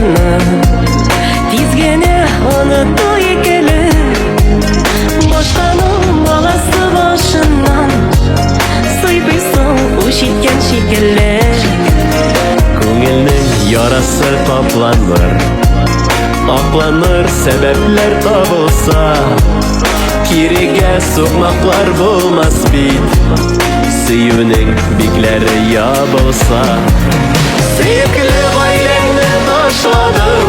болғаны, тезгене ұныту екелі. Башқаның баласы башынан, сыйдыйсың ұшиткен шекелі. Көңілнің ярасы тапланыр, акланыр сәбәпләр табылса. Кирегә соқмақлар булмас бит, сөюнең бикләре ябылса. Сөекле гаиләңне ташладың,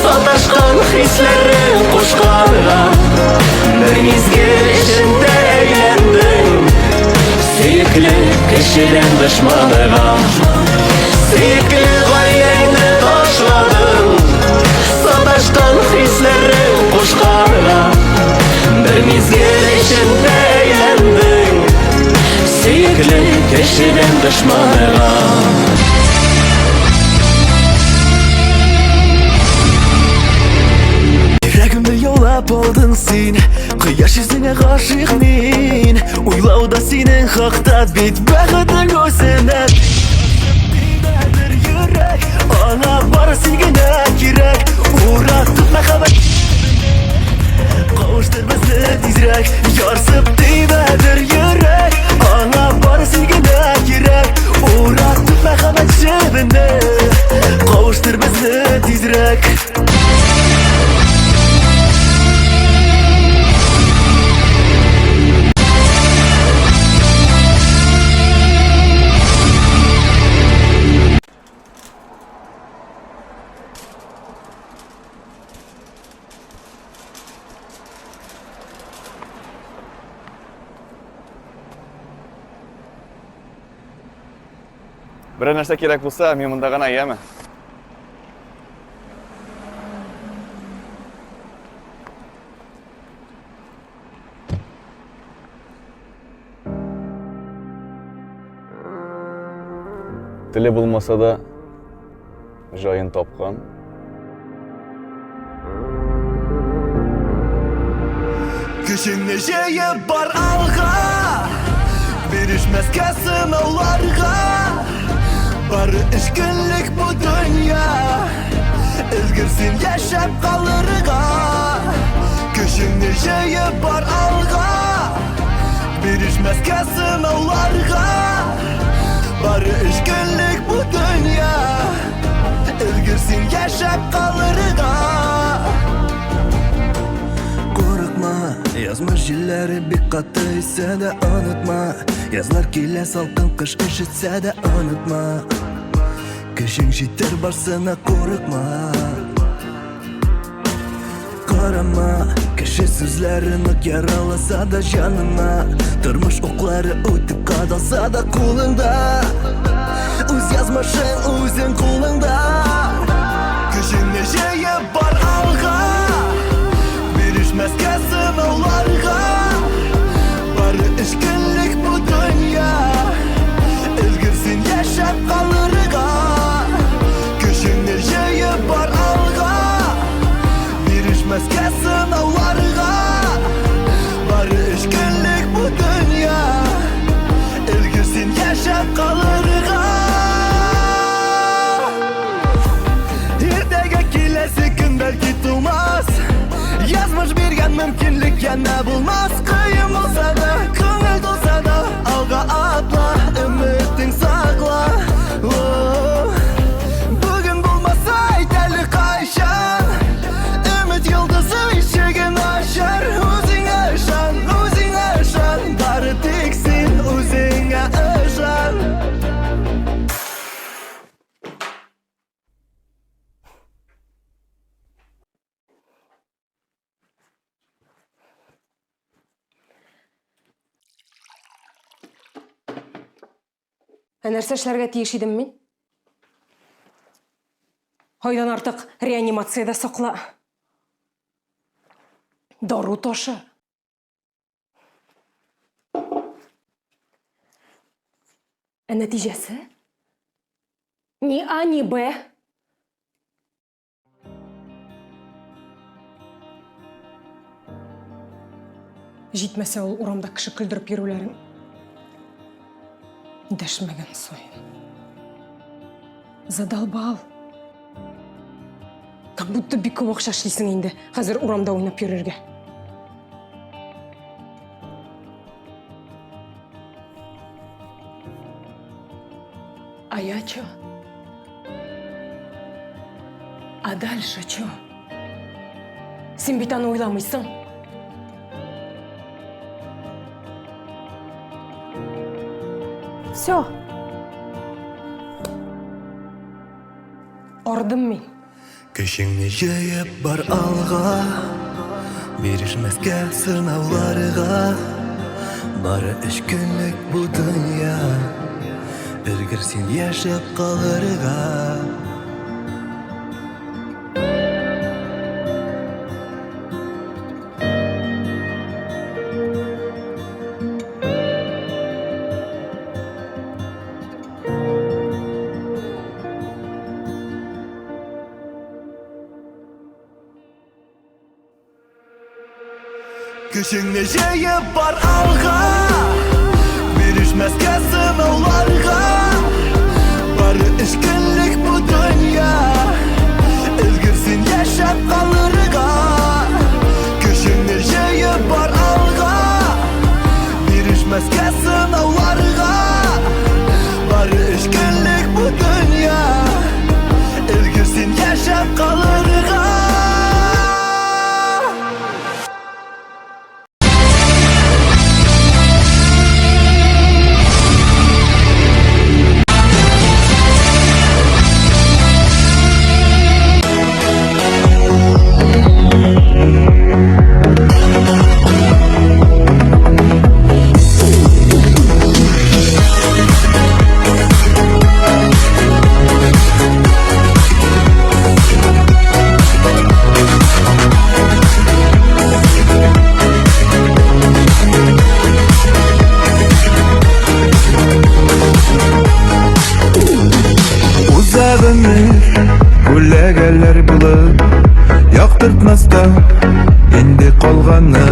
саташкан хисләрен кушканга. Бер мизгел эчендә әйләндең, сөекле кешедән дошманыга. Сөекле гаиләңне ташладың, саташкан хисләрен кушканга. Бер мизгел эчендә әйләндең, сөекле кешедән дошманыга. Йөрәгемне яулап алдың син, кояш йөзеңә гашыйк мин. Уйлауда синең хакта бит бәгытең үзенә. Бер йөрәк, аңа бары син генә кирәк. Уратып мәхәббәт кавыштыр безне тизрәк. Ярсып тибәдер йөрәк, аңа бары син генә кирәк. Уратып мәхәббәт җебенә, кавыштыр безне тизрәк. Бер нәрсә кирәк булса, мин монда гына, яме? Теле булмаса да, җаен тапкан. Көчеңне җыеп бар алга, бирешмәскә сынауларга. Бары өч көнлек бу дөнья, өлгерсен яшәп калырга. Көчеңне җыеп бар алга, бирешмәскә сынауларга. Бары өч көнлек бу дөнья, өлгерсен яшәп калырга. Корыкма, язмыш җилләре бик каты исә дә онытма. Язлар килә салкын, кыш ишетсә дә онытма. Көчең җитер барсына корыкма. Карама, кеше сүзләре нык яраласа да җаныңа. Тормыш оклары үтеп кадалса да кулыңда. Үз язмышың үзең кулыңда. Көчеңне җыеп бар алга, бирешмәскә сынауларга. Бары өч көнлек бу дөнья, өлгерсен яшәп калырга. Көчеңне җыеп бар алга, бирешмәскә сынауларга. Бары өч көнлек бу дөнья, өлгерсен яшәп калырга. Иртәгә киләсе көн бәлки тумас, язмыш биргән мөмкинлек янә булмас. Кыен булса да, күңел тулса да, алга атла, өметең сакла. Бүген булмаса әйт әле кайчан, өмет йолдызы ишеген ачар. Үзеңә ышан, бары тик син үзеңә ышан. Нәрсә эшләргә тиеш идем мин? Айдан артык реанимациядә сакла. Дару ташы. Нәтиҗәсе? Ни А, ни Б. Җитмәсә ул урамда кеше көлдереп йөрүләрен. Дәшмәгән сойын. Задолбал. Как будто бик көп акча эшлейсиң инде. Хәзер урамда уйнап йөрергә. А я чё? А дальше чё? Син бит аны уйламыйсың. Всё. Ардым мин. Көшіңні жайып бар алға, берішмәскә сынауларыға. Бары 3 күнлек бу дөнья, өлгер син яшәп калырга. Көшіңні жайып бар алға, берішмәскә сынауларга. Бары 3 күнлек бу дөнья, өлгер син яшәп калырга. Көшіңні жайып бар алга, берішмәскә сынауларга. Бары 3 күнлек бу дөнья, өлгер син яшәп калырга. Күләгәләр булып, яктыртмаста инде калганы.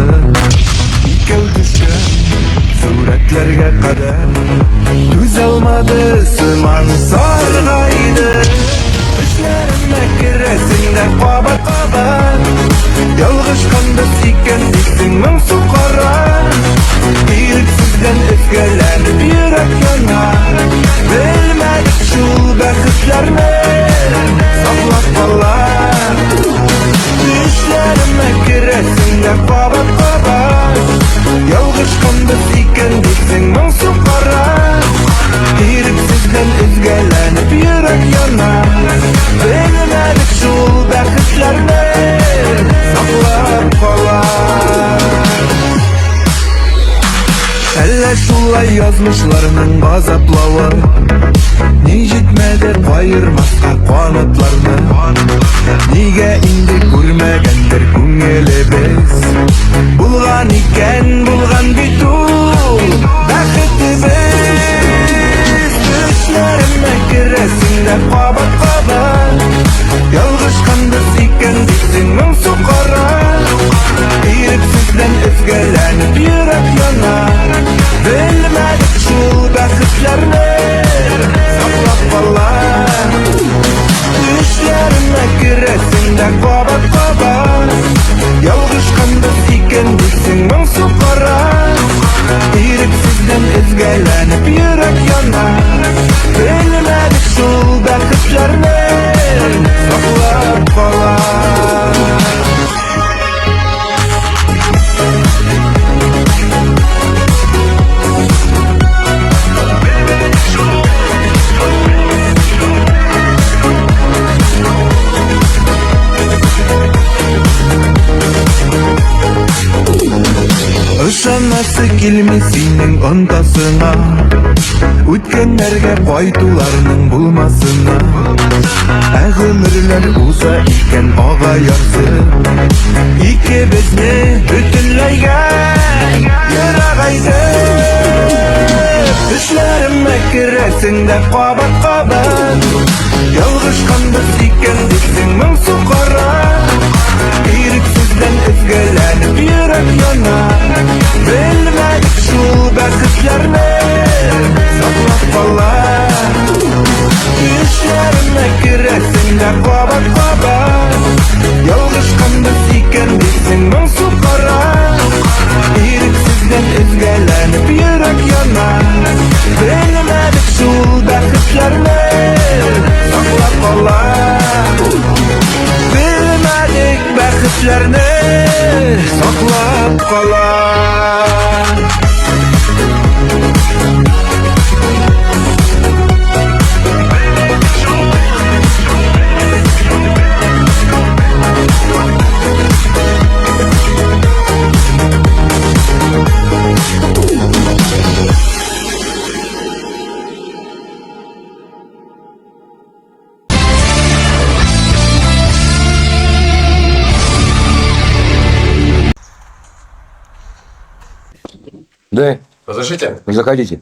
Икәү төшкән сурәтләргә кадәр түз алмады сыман саргайды. Эшләремә керәсең дә кабат-кабат, ялгышканды икән дисең моңсу кара. Ирексездән өзгәләнеп йөрәк яна, белмәдек шул бәхетләрне саклап кала. Эшләремә керәсең дә кабат-кабат, ялгышканды икән дисең моңсу кара. Ирексездән өзгәләнеп йөрәк яна, белмәдек шул бәхетләрне саклап кала. Әллә шулай язмышларның газаплавы, ни җитмәде каермаска канатларны. Нигә инде күрмәгәндер күңелебез, булган икән, булган бит ул бәхетебез. Эшләремә керәсең дә кабат-кабат, ялгышканды икән дисең моңсу кара. Ирексездән өзгәләнеп йөрәк яна, белмәдек шул бәхетләрне саклап кала. Эшләремә керәсең дә кабат-кабат, ялгышканды икән дисең моңсу кара. Ирексездән өзгәләнеп йөрәк яна, белмәдек шул бәхетләрне саклап кала. Ышанасы килми синең онтасыңа, үткәннәргә кайтуларның булмасына. Ә гомерләр уза икән агаярсы, икебезне бөтенләйгә ярагайды. Эшләремә керәсең дә кабат-кабат, ялгышканды икән дисең моңсу кара. Ирексездән өзгәләнеп йөрәк яна, белмәдек шул бәхетләрне саклап кала. Эшләремә керәсең дә кабат-кабат, Кешеләрне саклап кала. Да, Разрешите? заходите.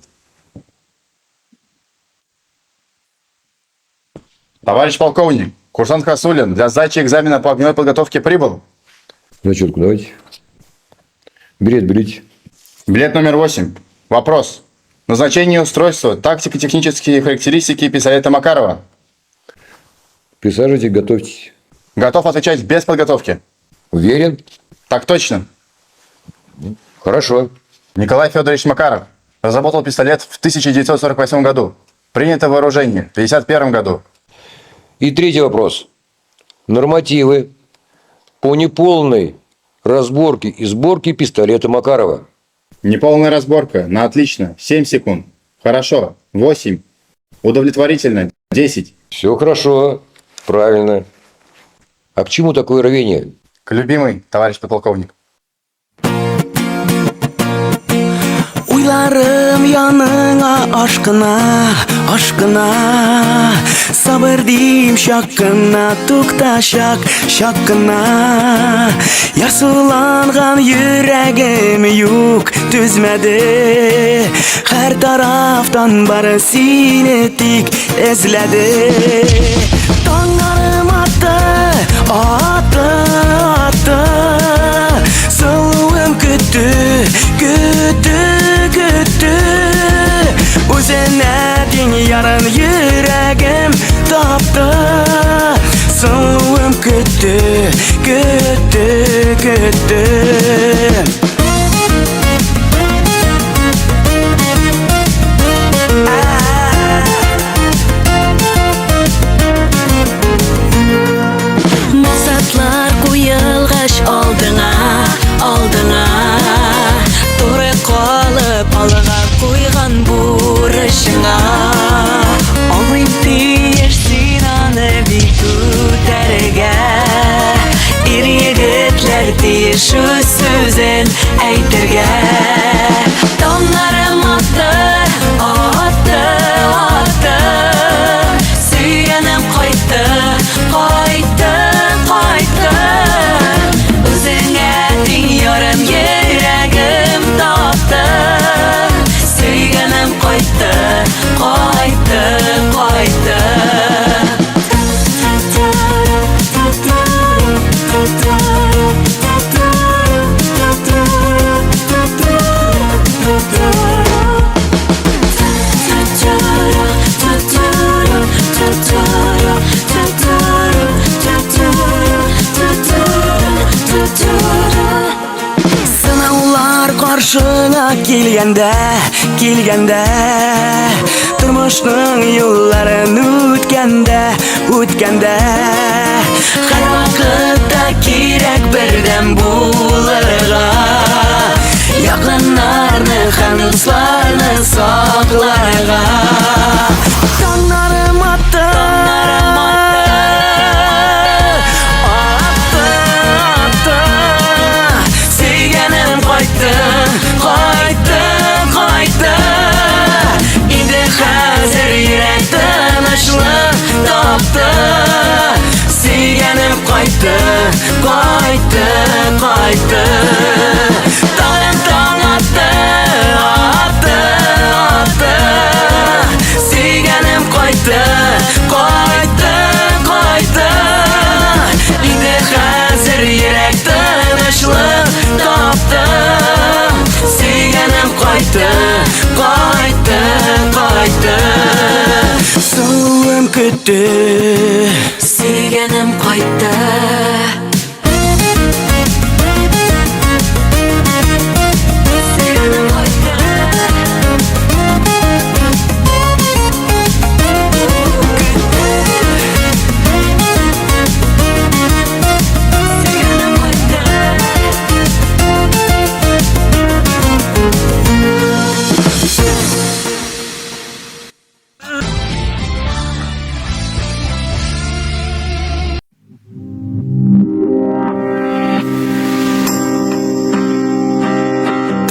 Товарищ полковник, курсант Хасулин для сдачи экзамена по огневой подготовке прибыл. Зачетку давайте. Билет берите. Билет номер 8. Вопрос. Назначение устройства, тактико-технические характеристики пистолета Макарова. Присаживайтесь, готовьтесь. Готов отвечать без подготовки. Уверен? Так точно. Хорошо. Николай Федорович Макаров разработал пистолет в 1948 году. Принято в вооружение в 1951 году. И третий вопрос. Нормативы по неполной разборке и сборке пистолета Макарова. Неполная разборка. На отлично. 7 секунд. Хорошо. 8. Удовлетворительно. 10. Все хорошо. Правильно. А к чему такое рвение? К любимой, товарищ подполковник. Уйларым яныңа ашкына, ашкына. Сабыр дим шаккына, тукта шаккына. Ярсуланган йөрәгем юк түзмәде. Һәр тарафтан бары сине тик эзләде. Таңнарым атты. Сылуым көтті. Үзенә тең ярын йөрәгем тапты. Сылуым көтті. Максатлар куелгач алдыңа. Туры калып алга куйган бурычыңа. Аңлыйм тиеш син аны бик күтәргә. Ир егетләр тиеш үз сүзен әйтергә. Таңнарым атты. Сөйгәнем кайтты. Үзеңә тең ярым йөрәгем тапты. Сөйгәнем кайтты. Сынаулар каршыңа килгәндә. Тормышның юлларын үткәндә. Һәр вакытта кирәк бердәм булырга. Якыннарны һәм дусларны сакларга. Таңнарым атты. Сөйгәнем кайтты. Инде хәзер йөрәк тынычлык тапты. Сөйгәнем кайтты. Тагын таң атты. Сөйгәнем кайтты. Инде хәзер йөрәк тынычлык тапты. Сөйгәнем кайтты. Сылуым көтті. Сөйгәнем кайтты. Сөйгәнем кайтты.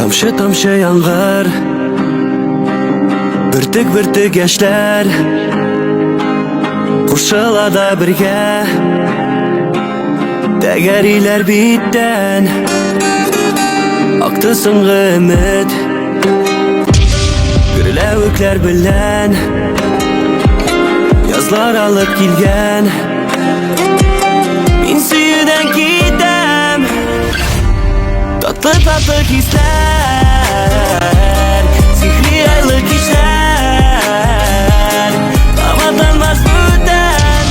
Тамчы яңгыр, бөртек яшьләр кушылада бергә, тәгәриләр биттән акты соңгы өмет. Гөрләвекләр белән язлар алып килгән, мин сөюдән китәм. Татлы хисләр, сихри айлы кичләр, кабатланмас бүтән,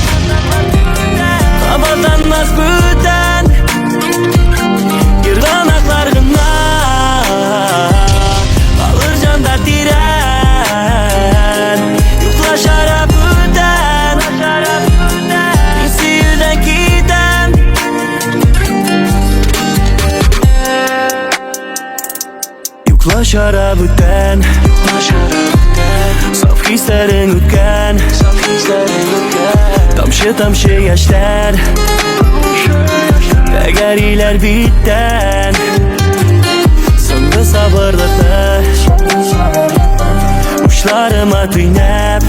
кабатланмас бүтән. Ерганаклар гына калыр җанда тирән, юклашара бүтән, мин сөюдән китәм. Юклашара бүтән, саф хисләрең үткән, тамчы яшьләр, тәгәриләр биттән. Соңгы сабырлыкны учларыма төйнәп,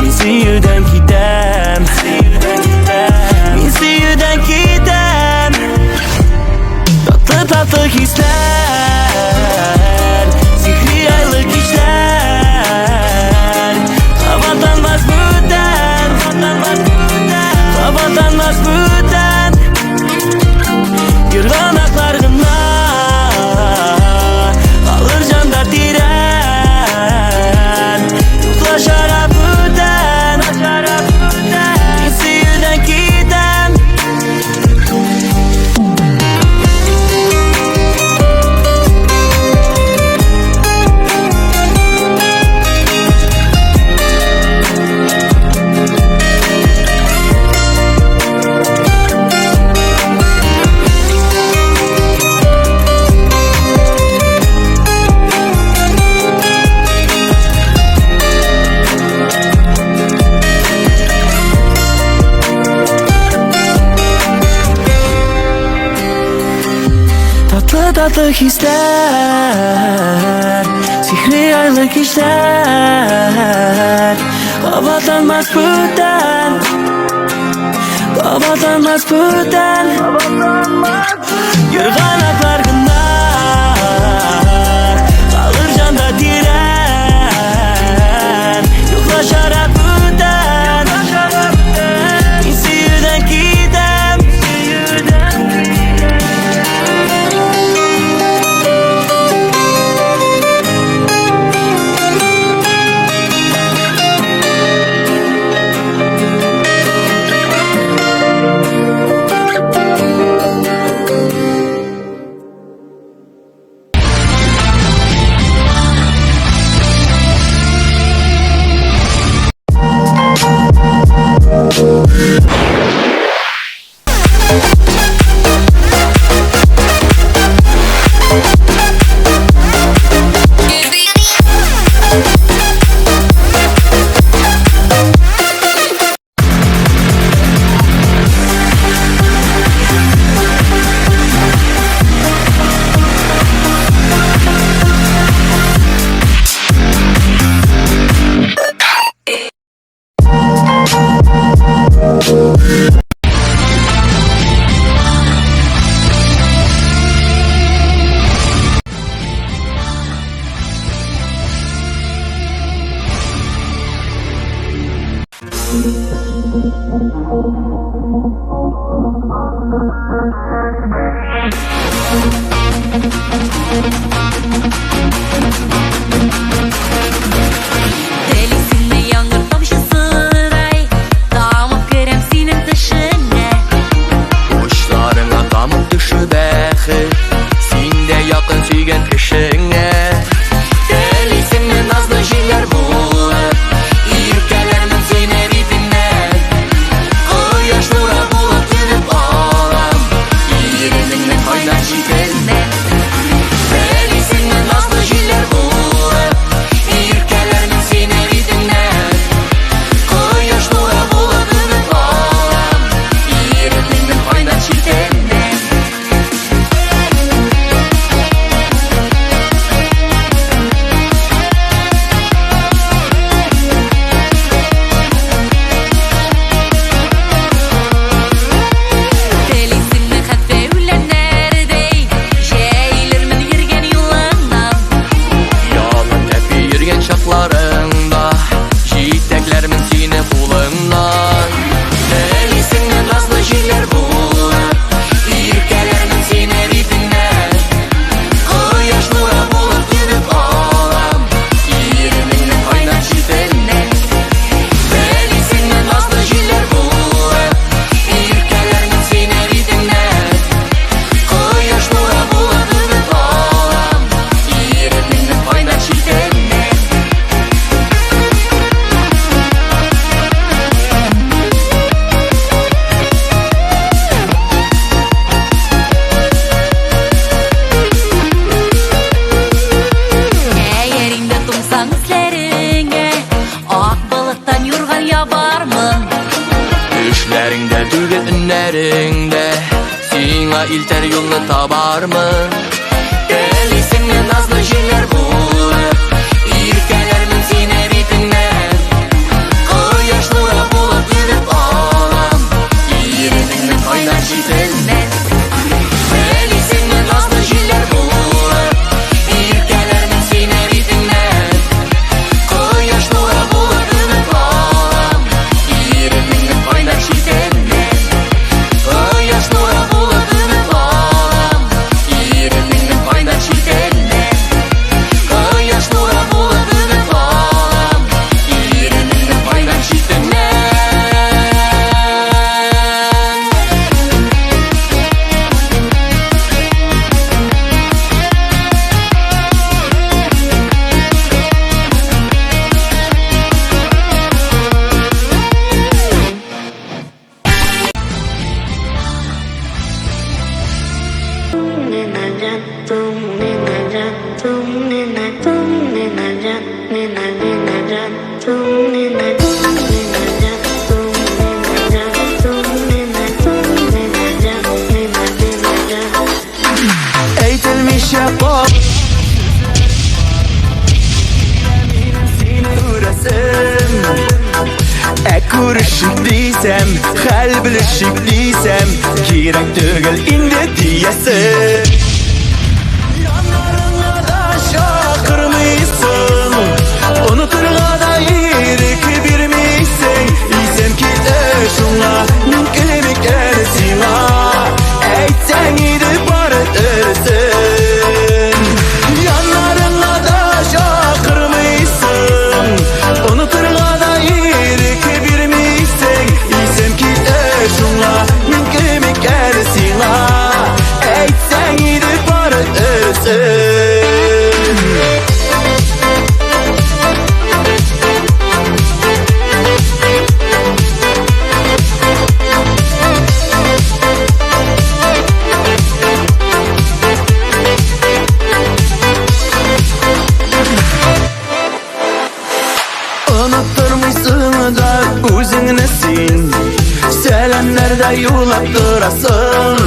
мин сөюдән китәм, мин сөюдән китәм. Татлы хисләр, сихри айлы кичләр, кабатланмас бүтән, кабатланмас бүтән. Ерганаклар гына калыр җанда тирән, юклашара бүтән, мин сөюдән китәм. Татлы хисләр, сихри айлы кичләр, кабатланмас бүтән, кабатланмас бүтән. Ерганаклар гына калыр җанда тирән, юклашара бүтән, мин сөюдән китәм. Delisinde яңгыр тамчысыдай тамып керем синең төшеңә. Учларыңа тамып төшү бәхет, синдә якын сөйгән кешеңә. Делисеңне назлы җилләр булып, иркәләрнең сөйнә битеңнән. Кояш нуры булып килеп алам, иренеңнең кайнар җилкәсенә. Делисеңне назлы җилләр булып, yüreğinde Sina ilter yolunu tabarmın Elisinle nazlı jiller bulup İrkelermin sine bitinden Koyaş nura bulup ümit olam Yerimin kaynar şitinden Elisinle nazlı jiller bulup İrkelermin sine bitinden Koyaş nura bulup ümit olam Yerimin kaynar şitinden Koyaş nura bulup ümit olam Yerimin kaynar şitinden Koyaş nura bulup ümit olam Yerimin kaynar şitinden Eğitilmiş yapop Kuruşuk diysem, hal bilişik diysem Kirek tügül indi diyesin Yanlarına da şakırmıysın Unuturga da irik birmiysin İsem ki de şunla mümkünümü gelsin Eytsen gidip barıtırsın Yanlarına da şakırmıysın Unuturga da irik birmiysin İsem ki de şunla mümkünümü gelsin Eytsen gidip barıtırsın Unutturmuşsun da özünnesin Selamlarda yulattırasın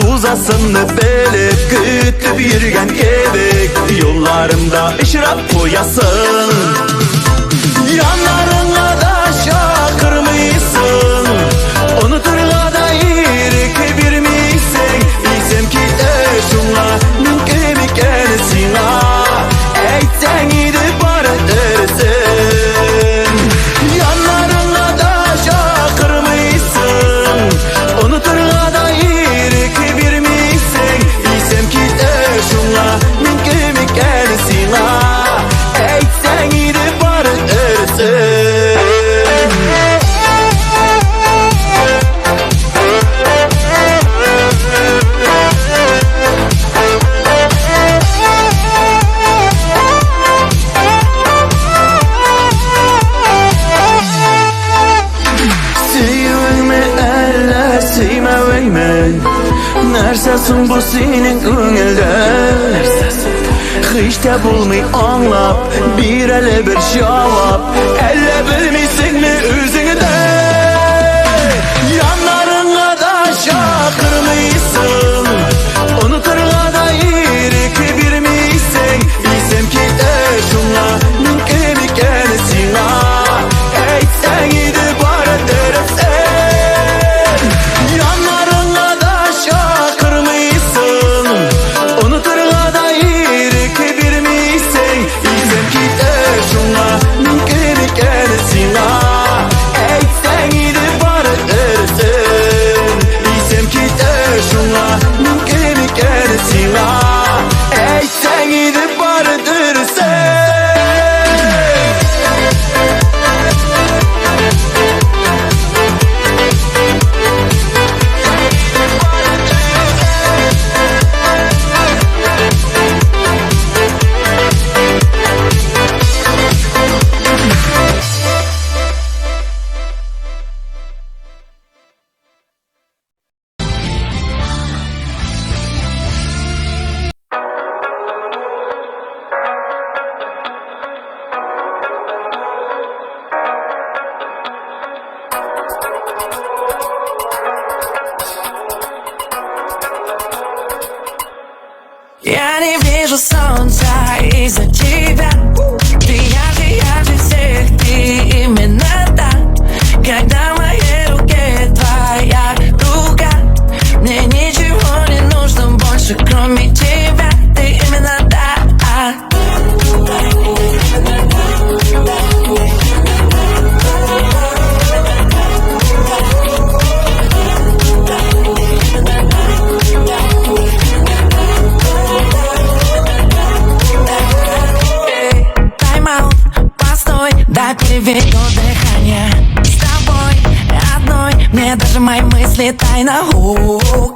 Uzasını belip kütüp yürgen kebek Yollarımda ışrap koyasın Yanlarına da şakırmıysın Unuturga da irik birmiysin İsem ki de şunla mümkünümü gelsin Eytsen gidip barıtırsın Yanlarına da şakırmıysın Unuturga da irik birmiysin İsem ki de şunla mümkünümü gelsin Eytsen gidip barıtırsın Nersesin bu senin көңілді Hiç de bulmay anlap Bir ele bir cevap Elle bilmeysin mi özünü de Yanlarına da şakırmıysın Unuturga da irik birmiysin İsem ki de şunla mümkünümü gelsin Eytsen gidip barıtırsın Yanlarına da şakırmıysın Unuturga da irik birmiysin İsem ki de şunla mümkünümü gelsin Я не вижу солнца из-за тебя. Ты ярче всех, ты именно та. Когда в моей руке твоя рука, мне ничего не нужно больше, кроме тебя. Ты именно та. Дай переведу дыхание. С тобой одной мне даже мои мысли тайна.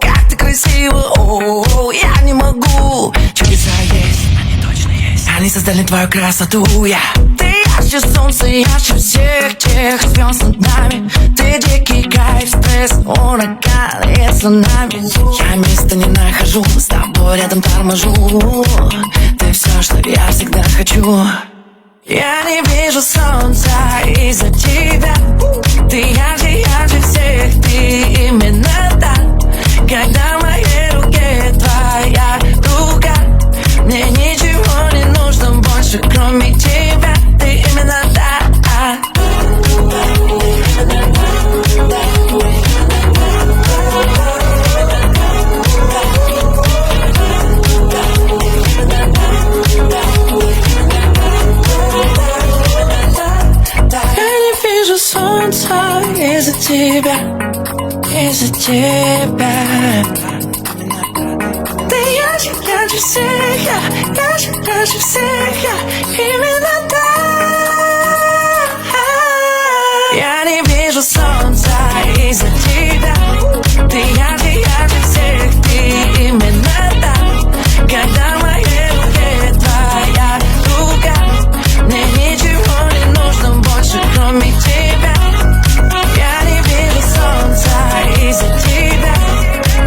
Как ты красива, я не могу. Чудеса есть, они точно есть. Они создали твою красоту, Ты ярче солнца, ярче всех тех звезд над нами. Ты дикий кайф, стресс, ураган и цунами. Я места не нахожу, с тобой рядом торможу. Ты все, что я всегда хочу. Я не вижу солнца из-за тебя. Ты ярче всех, ты именно та. Когда в моей руке твоя рука, мне ничего не нужно больше, кроме тебя. Ты именно та. Солнца из-за тебя, из-за тебя. Ты ярче всех, ярче всех, именно так. Я не вижу солнца из-за тебя. Ты ярче всех, ты именно так. Когда в моей руке твоя рука, мне ничего не нужно больше, кроме тебя. Я не вижу солнца из-за тебя.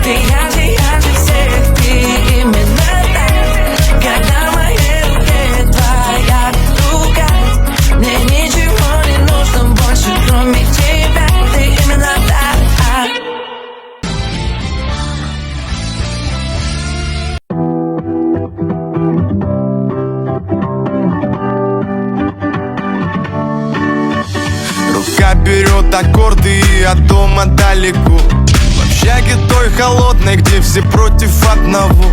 Ты ярче всех, ты именно так. Когда в моей руке твоя рука, мне ничего не нужно больше, кроме тебя. Ты именно так. Рука берет аккорды и от дома далеко. В общаге той холодной, где все против одного.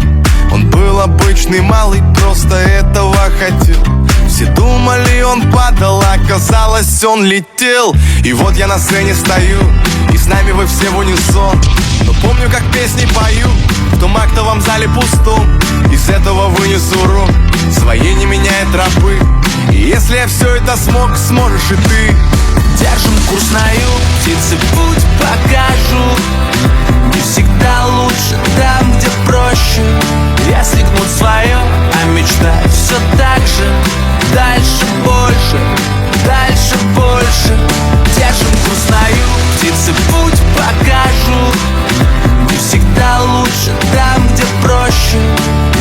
Он был обычный малый, просто этого хотел. Все думали, он падал, а оказалось, он летел. И вот я на сцене стою, и с нами вы все в унисон. Но помню, как песни пою в том актовом зале пустом. Из этого вынесу урок, своей не меняя тропы. И если я все это смог, сможешь и ты. Держим курс на юг, птицы путь покажут. Не всегда лучше там, где проще. Если гнуть свое, а мечтать все так же. Дальше больше, дальше больше. Держим курс на юг, птицы путь покажут. Не всегда лучше там, где проще.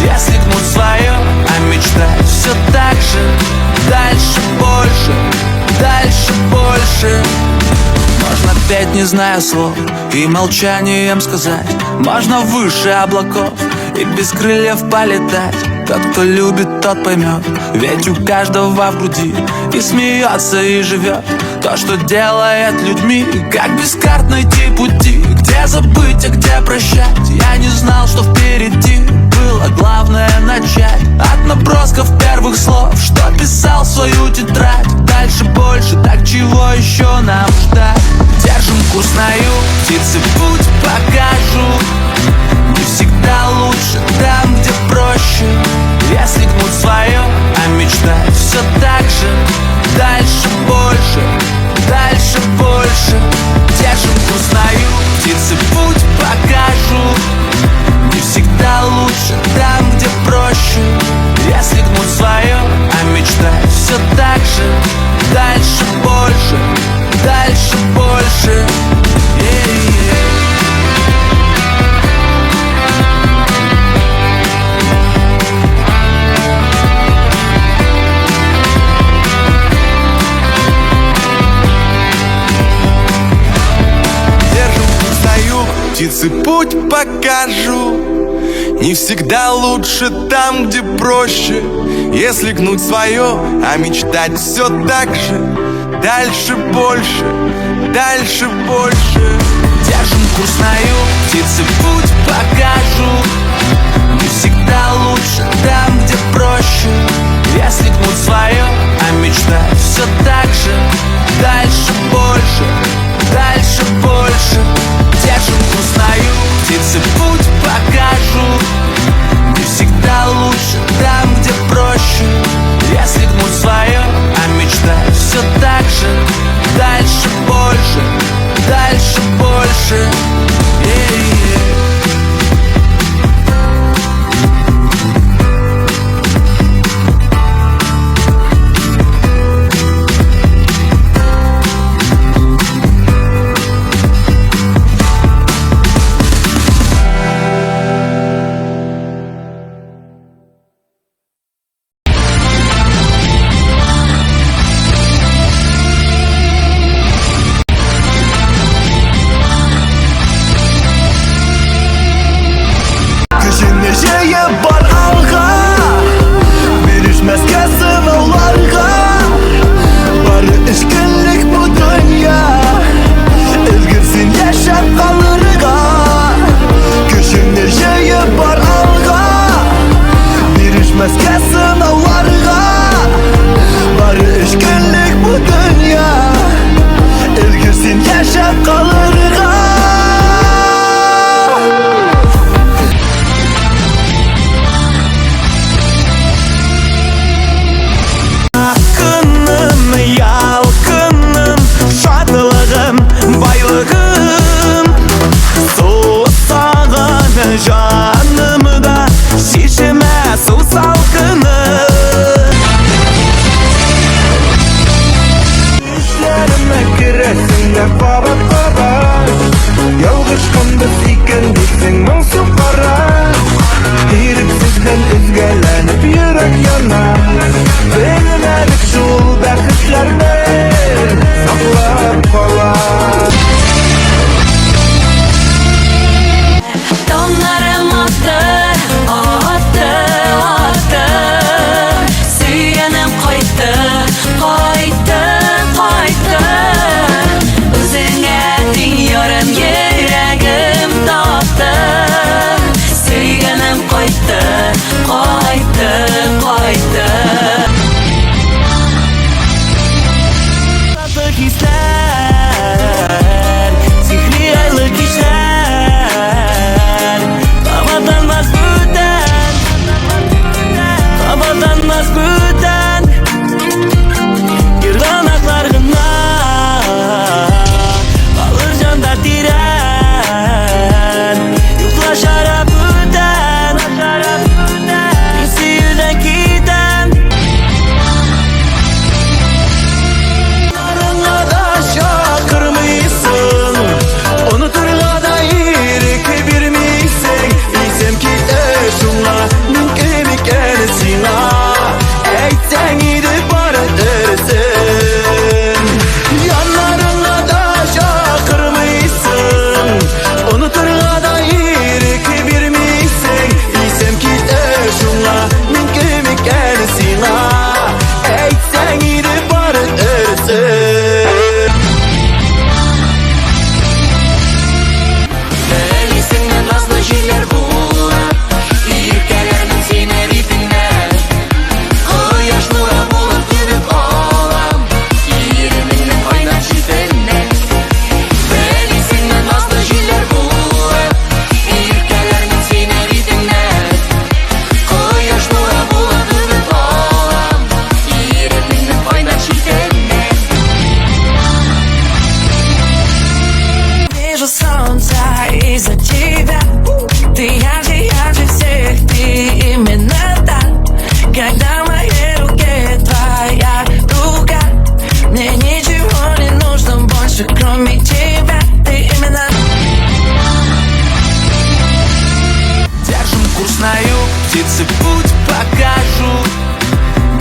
Если гнуть свое, а мечтать все так же. Дальше больше, дальше больше. Можно петь, не зная слов, и молчанием сказать. Можно выше облаков и без крыльев полетать. Тот, кто любит, тот поймет. Ведь у каждого в груди и смеется, и живет то, что делает людьми. Как без карт найти пути, где забыть, а где прощать. Я не знал, что впереди, было главное начать. От набросков первых слов, что писал в свою тетрадь. Дальше больше, так чего еще нам ждать? Держим курс на юг, птицы путь покажут. Не всегда лучше там, где проще. Если гнуть свое, а мечтать все так же. Дальше больше, дальше больше. Держим курс на юг, птицы путь покажут. Не всегда лучше там, где проще. Если гнуть свое, а мечтать все так же. Дальше больше, дальше больше. Птицы путь покажу. Не всегда лучше там, где проще. Если гнуть свое, а мечтать все так же. Дальше больше, дальше больше. Держим курс на юг, птицы путь покажут. Не всегда лучше там, где проще. Если гнуть свое, а мечтать все так же. Дальше больше, дальше больше. Держим курс на юг, птицы путь покажут. Не всегда лучше там, где проще. Если гнуть свое, а мечтать все так же. Дальше больше, дальше больше. Күшіне жиып бар алға, берішмәске сынауларға. Бары үш күнлік бұл дүния, ілгірсін яшап қалырға. Күшіне жиып бар алға, берішмәске сынауларға. Бары үш күнлік бұл дүния, ілгірсін яшап қалырға. Ялқыным, шаттылығым, байлығым. Суысағаны жанымда, шешімә су салқыны. Düşlerime giresinler babat-babat. Yalғышқымды сүйкен дейсің мұңсың қара. Еріксізден үзгәләніп йөрәк яна. Белмәдік шул бәхетләрне саклап кала. Тоннарым атты, атты, атты. Сөйгенім қайтты, қайтты, қайтты. Өзіңе дейін ярым йөрәгім тапты. Сөйгенім қайтты, қайтты, қайтты. Tatlı hisler, sihirli aylı kişiler. Kapatanmaz büten, kapatanmaz büten. Yırganaklarına kalır canda diren. Yuklaşara büten, birisi yüzden giden. Yarına da şakırmıysın, unuturla da iyilik birmiysin. Bilsem ki eşunla min kemik enesina. Eytsen gidip barıtırsın. Yanlarına da şakırmıysın, unuturla da iyilik birmiysin. Bilsem ki eşunla min kemik enesina. Eytsen gidip barıtırsın. Білесіңнен назлы желер болып, еркелердің сені бетіңнен. Құяш нұры болып төгіп алам, ерініңнің қайнар шетінен. Білесіңнен назлы желер болып, еркелердің сені бетіңнен. Құяш нұры болып төгіп алам, ерініңнің қайнар шетінен. Вижу солнце из-за тебя. Ты ярче всех, ты именно так. Когда в моей руке твоя рука, мне ничего не нужно больше, кроме тебя. Ты именно. Держим курс на юг, птицы путь покажут.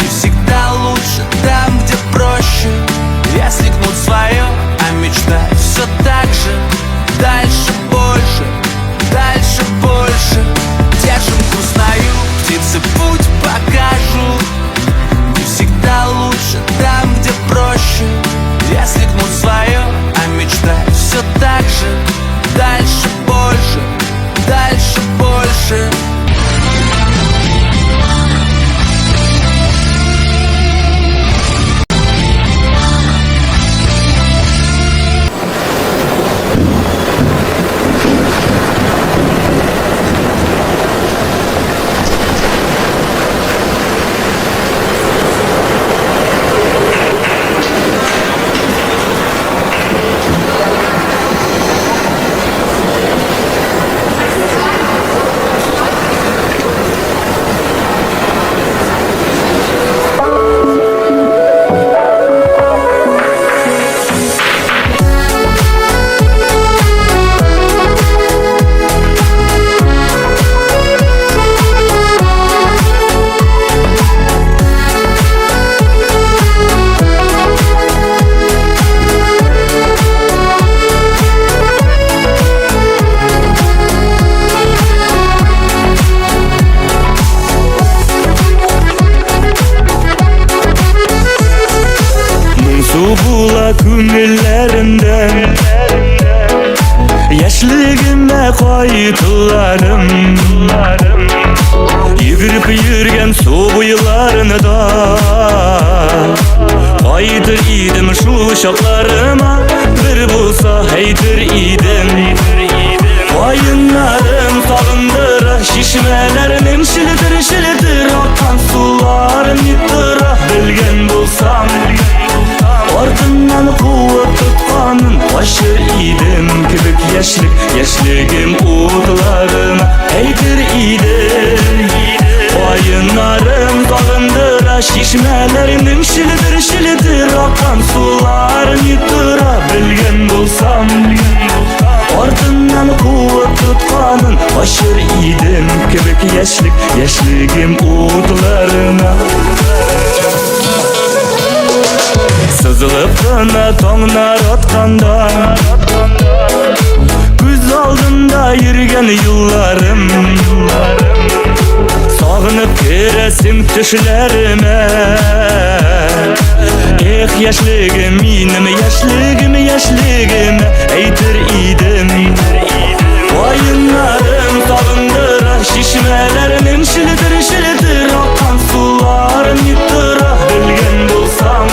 Не всегда лучше там, где проще. Если гнуть свое, а мечтать все так же. Дальше больше, дальше больше. Держим aytılarım Yürüp yürgen su buyularını da Aydır idim şu şaklarıma Bir bulsa heydir idim Vayınlarım sağındıra Şişmelerinin şilidir şilidir Akan suların yıktıra Bilgen bulsam Ardından kuvvet tutkanın Başır idim kübük yaşlık Yaşlıgim uğurlarına Heydir idim Vayınlarım sağındıra Şişmelerinin şilidir şilidir Akan suların yıktıra Bilgen bulsam Ardından kuvvet tutkanın Başır idim kübük yaşlık Yaşlıgim uğurlarına Sızılıp döne tonlar atkanda Göz aldında yürgen yıllarım Sağınıp giresim düşlerime Yaşlığım inim yaşlığım Eydir idim Vayınlarım sağındıra Şişmelerinin şilidir şilidir Akan suların yıktıra Bilgen bulsam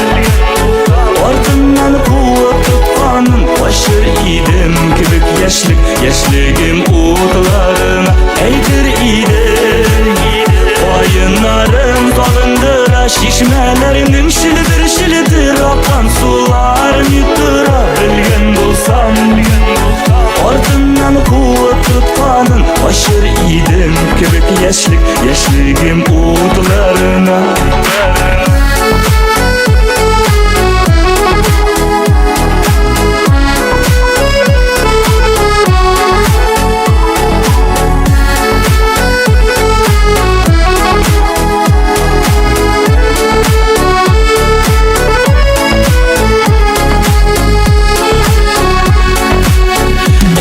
Ardından kuvvet tutkanın Başır idim kübük yaşlık Yaşlıgim uğurlarına Eydir idim Vayınlarım sağındıra Şişmelerinin şilidir şilidir Akan suların yıktıra Bilgen bulsam Ardından kuvvet tutkanın Başır idim kübük yaşlık Yaşlıgim uğurlarına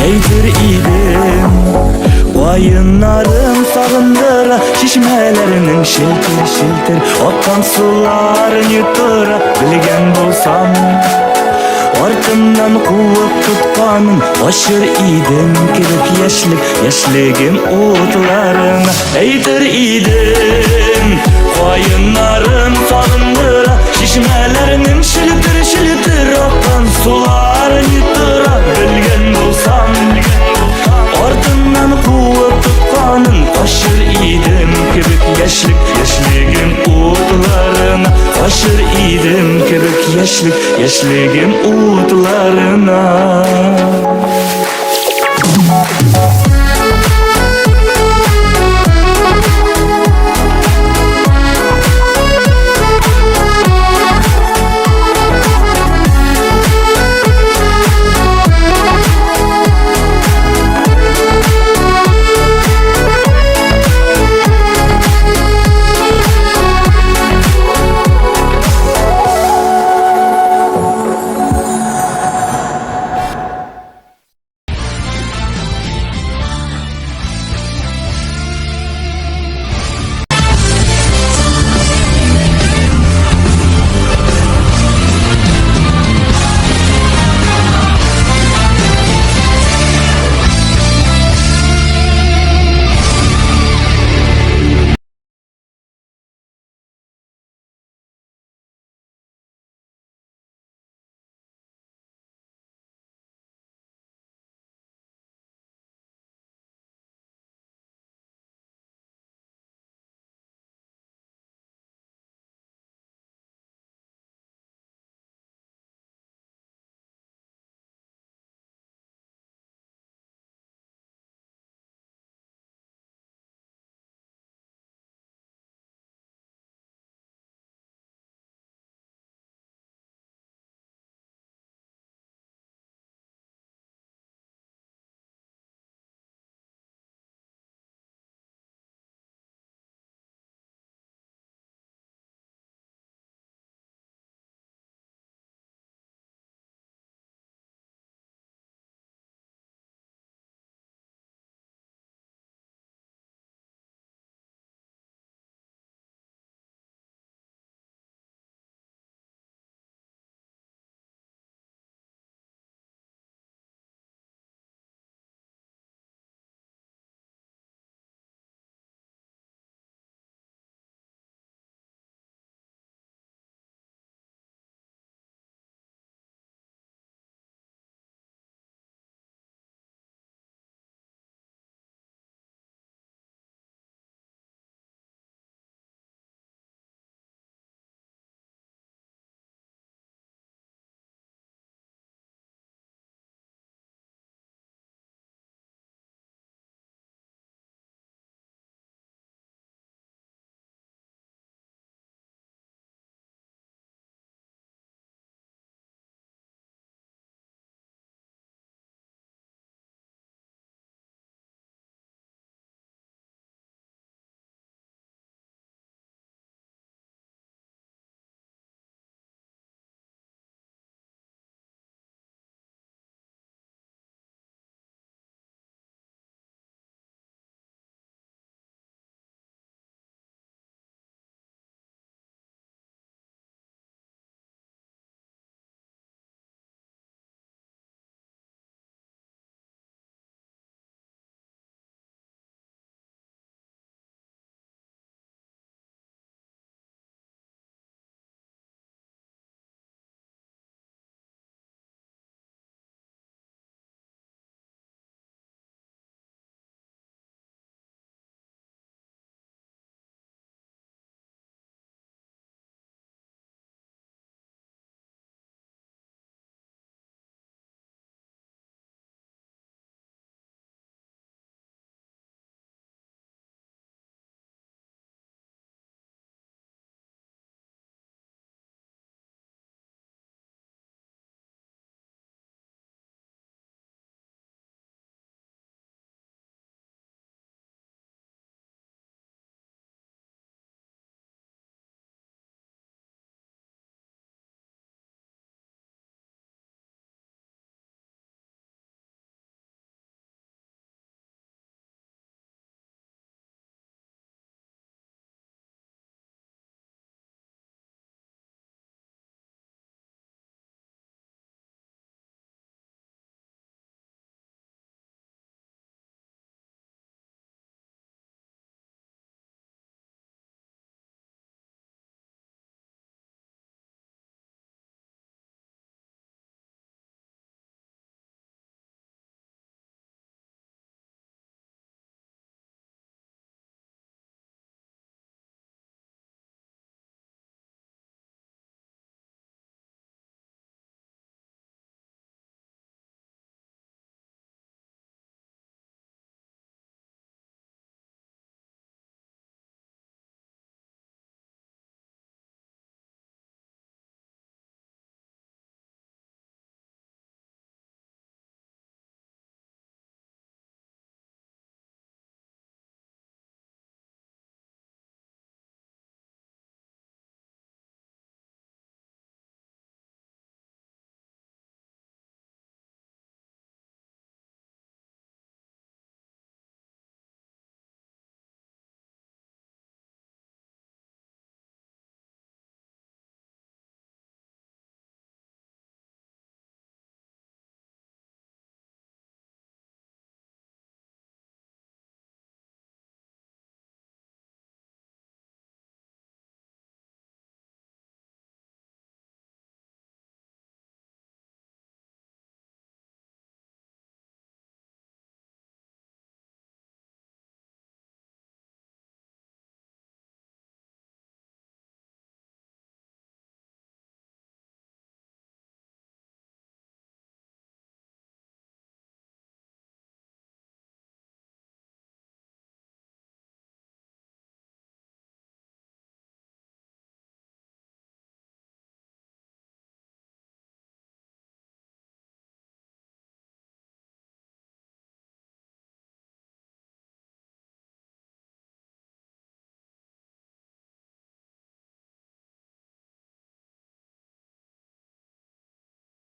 Eydir idim Vayınlarım sağındıra Şişmelerinin şiltir şiltir Akan suların yıktıra Bilgen bulsam Ardından kuvvet tutkanın Başır idim kübük yaşlık Yaşlıgim uğurlarına Eydir idim Vayınlarım sağındıra Şişmelerinin şiltir şiltir Akan suların yıktıra Bilgen bulsam Ardından kuvvet tutkanın Başır idim kübük yaşlık Yaşlıgim uğurlarına Başır idim kübük yaşlık Yaşlıgim uğurlarına